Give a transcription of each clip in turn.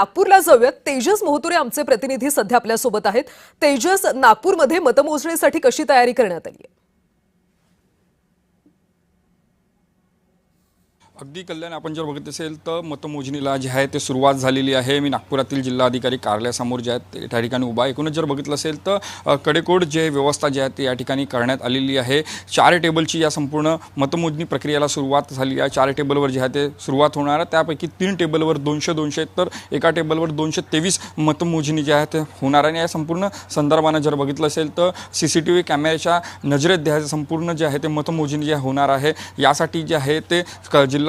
नागपूरला जाऊयात। तेजस मोहतुरे आमचे प्रतिनिधी सध्या आपल्या सोबत आहेत। तेजस, नागपूरमध्ये मतमोजणीसाठी कशी तयारी करण्यात आली आहे? अगदी कल्याण, आपण जर बघत असेल तर मतमोजणीला जे आहे ते सुरुवात झालेली आहे। मी नागपुरातील जिल्हाधिकारी कार्यालयासमोर जे आहेत त्या ठिकाणी उभा आहे। एकूणच जर बघितलं असेल तर कडेकोट जे व्यवस्था जी आहे ती या ठिकाणी करण्यात आलेली आहे। 4 टेबलची या संपूर्ण मतमोजणी प्रक्रियेला सुरुवात झाली आहे। 4 टेबलवर जे आहे ते सुरुवात होणार आहे। त्यापैकी 3 टेबलवर 200 तर एका टेबलवर 223 मतमोजणी जी आहे ते होणार आहे। या संपूर्ण संदर्भाने जर बघितलं असेल तर सीसीटीव्ही कॅमेऱ्याच्या नजरेत द्यायचं संपूर्ण जे आहे ते मतमोजणी जी होणार आहे। यासाठी जे आहे ते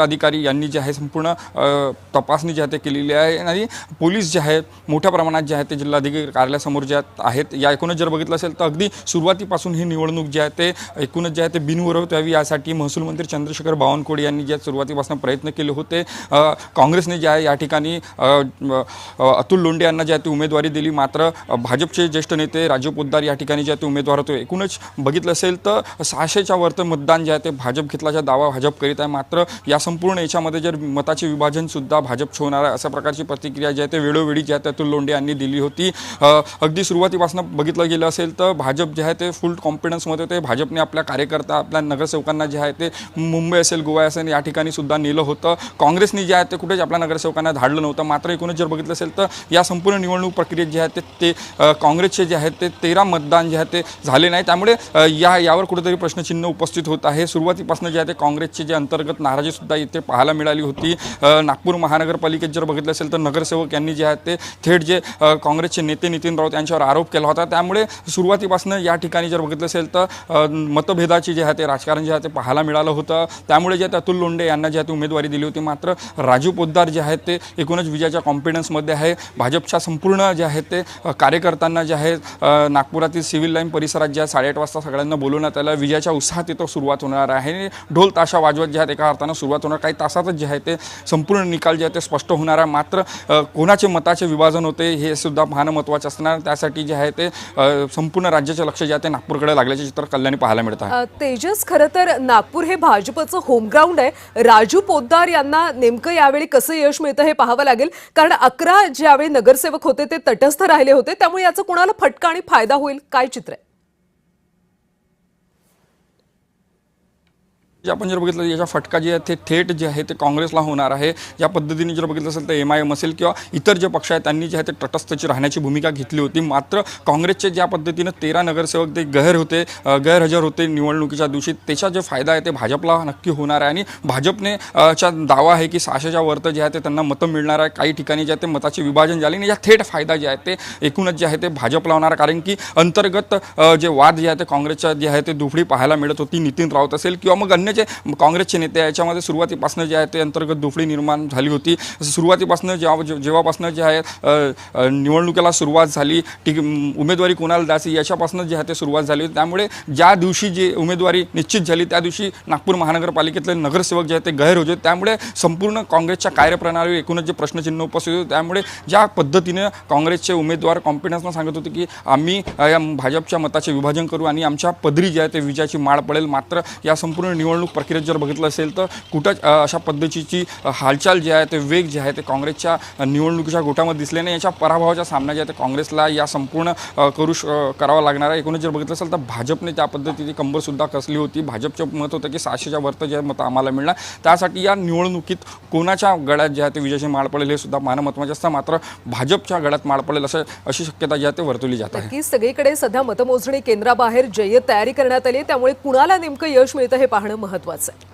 जिल्हाधिकारी यांनी जे आहे संपूर्ण तपासणी जी आहे ते केलेली आहे आणि पोलीस जे आहेत मोठ्या प्रमाणात जे आहे ते जिल्हाधिकारी कार्यालयासमोर जे आहेत। या एकूणच जर बघितलं असेल तर अगदी सुरुवातीपासून ही निवडणूक जी आहे ते एकूणच जे आहे ते बिनविरोध व्हावी यासाठी महसूल मंत्री चंद्रशेखर बावनकुळे यांनी जे सुरुवातीपासून प्रयत्न केले होते। काँग्रेसने जे आहे या ठिकाणी अतुल लोंढे यांना जे आहे ते उमेदवारी दिली, मात्र भाजपचे ज्येष्ठ नेते राजू पोद्दार या ठिकाणी जे आहे ते उमेदवार होते। एकूणच बघितलं असेल तर 600च्या वरचं मतदान जे आहे ते भाजप घेतल्याचा दावा भाजप करीत आहे। मात्र या संपूर्ण याच्यामध्ये जर मताचे विभाजन सुद्धा भाजपचे होणार आहे अशा प्रकारची प्रतिक्रिया जी आहे ते वेळोवेळी जी आहे अतुल लोंढे यांनी दिली होती। अगदी सुरुवातीपासून बघितलं गेलं असेल तर भाजप जे आहे ते फुल कॉन्फिडन्समध्ये होते। भाजपने आपल्या कार्यकर्ता आपल्या नगरसेवकांना जे आहे ते मुंबई असेल गोवा असेल या ठिकाणी सुद्धा नेलं होतं। काँग्रेसने जे आहे ते कुठेच आपल्या नगरसेवकांना धाडलं नव्हतं। मात्र एकूणच जर बघितलं असेल तर या संपूर्ण निवडणूक प्रक्रियेत जे आहे ते काँग्रेसचे जे आहेत ते 13 मतदान जे आहे ते झाले नाही। त्यामुळे यावर कुठेतरी प्रश्नचिन्ह उपस्थित होत आहे। सुरुवातीपासून जे आहे ते काँग्रेसचे जे अंतर्गत नाराजी सुद्धा इथे पाहायला मिळाली होती। नागपूर महानगरपालिकेत जर बघितलं असेल तर नगरसेवक यांनी जे आहे ते थेट जे काँग्रेसचे नेते नितीन राऊत यांच्यावर आरोप केला होता। त्यामुळे सुरुवातीपासून या ठिकाणी जर बघितलं असेल तर मतभेदाची जे आहे ते राजकारण जे आहे ते पाहायला मिळालं होतं। त्यामुळे जे अतुल लोंढे यांना जे आहे ते उमेदवारी दिली होती। मात्र राजू पोद्दार जे आहेत ते एकूणच विजयाच्या कॉन्फिडन्समध्ये आहे। भाजपच्या संपूर्ण जे आहे ते कार्यकर्त्यांना जे आहे नागपुरातील सिव्हिल लाईन परिसरात जे 8:30 वाजता सगळ्यांना बोलवण्यात आलं। विजयाच्या उत्साहात तिथं सुरुवात होणार आहे। ढोल ताशा वाजवत जे आहेत एका अर्थानं सुरुवात होणार। काही तासातच जे आहे ते संपूर्ण निकाल जे आहे ते स्पष्ट होणार आहे। मात्र कोणाचे मताचे विभाजन होते हे सुद्धा पाहणं महत्त्वाचं असणार। त्यासाठी जे आहे ते संपूर्ण राज्याचे लक्ष जे आहे ते नागपूरकडे लागल्याचे चित्र कल्याणी पाहायला मिळत आहे। तेजस, खरं तर नागपूर हे भाजपचं होमग्राऊंड आहे। राजू पोद्दार यांना नेमकं यावेळी कसं यश मिळतं हे पाहावं लागेल, कारण 11 ज्यावेळी नगरसेवक होते ते तटस्थ राहिले होते। त्यामुळे याचा कोणाला फटका आणि फायदा होईल, काय चित्र आहे? जे आपण जर बघितलं याचा फटका जे आहे ते थेट जे आहे ते काँग्रेसला होणार आहे। या पद्धतीने जर बघितलं असेल तर MIM असेल किंवा इतर जे पक्ष आहेत त्यांनी जे आहे ते तटस्थची राहण्याची भूमिका घेतली होती। मात्र काँग्रेसचे ज्या पद्धतीनं 13 नगरसेवक ते गैरहजर होते निवडणुकीच्या दिवशी, त्याचा जो फायदा आहे ते भाजपला नक्की होणार आहे। आणि भाजपने चा दावा आहे की 600च्या वरतं जे आहे ते त्यांना मतं मिळणार आहे। काही ठिकाणी जे आहे ते मताचे विभाजन झाले आणि या थेट फायदा जे आहे ते एकूणच जे आहे ते भाजपला होणार, कारण की अंतर्गत जे वाद जे आहे ते काँग्रेसच्या जे आहे ते दुफडी पाहायला मिळत होती। नितीन राऊत असेल किंवा मग अन्य जे काँग्रेसचे नेते याच्यामध्ये सुरुवातीपासून जे आहे ते अंतर्गत दुफडी निर्माण झाली होती। सुरुवातीपासून जेव्हापासून जे आहे निवडणुकीला सुरुवात झाली, उमेदवारी कोणाला द्यायची याच्यापासून जे आहे ते सुरुवात झाली होती। त्यामुळे ज्या दिवशी जी उमेदवारी निश्चित झाली त्या दिवशी नागपूर महानगरपालिकेतले नगरसेवक जे आहेत ते गैर होते। त्यामुळे संपूर्ण काँग्रेसच्या कार्यप्रणालीवर एकूणच जे प्रश्नचिन्ह उपस्थित होते। त्यामुळे ज्या पद्धतीने काँग्रेसचे उमेदवार कॉन्फिडन्सनं सांगत होते की आम्ही या भाजपच्या मताचे विभाजन करू आणि आमच्या पदरी जे आहे ते विजयाची माळ पडेल, मात्र या संपूर्ण निवडणूक प्रक्रियेत जर बघितलं असेल तर कुठंच अशा पद्धतीची हालचाल जी आहे ते वेग जे आहे ते काँग्रेसच्या निवडणुकीच्या गोटामध्ये दिसले नाही। याच्या पराभवाचा सामना जे आहे ते काँग्रेसला या संपूर्ण करावा लागणार आहे। एकूणच जर बघितलं असेल तर भाजपने त्या पद्धतीची कंबरसुद्धा कसली होती। भाजपचं मत होतं की 600च्या वरतं जे मतं आम्हाला मिळणार। त्यासाठी या निवडणुकीत कोणाच्या गळ्यात जे आहे ते विजयाची माळ पडेल हे सुद्धा पाहणं महत्त्वाचं असतं। मात्र भाजपच्या गळ्यात माळ पडेल अशी शक्यता जी आहे ते वर्तवली जात आहे। नक्कीच सगळीकडे सध्या मतमोजणी केंद्राबाहेर जय्यत तयारी करण्यात आली, त्यामुळे कुणाला नेमकं यश मिळतं हे पाहणं महत्त्वाचं आहे।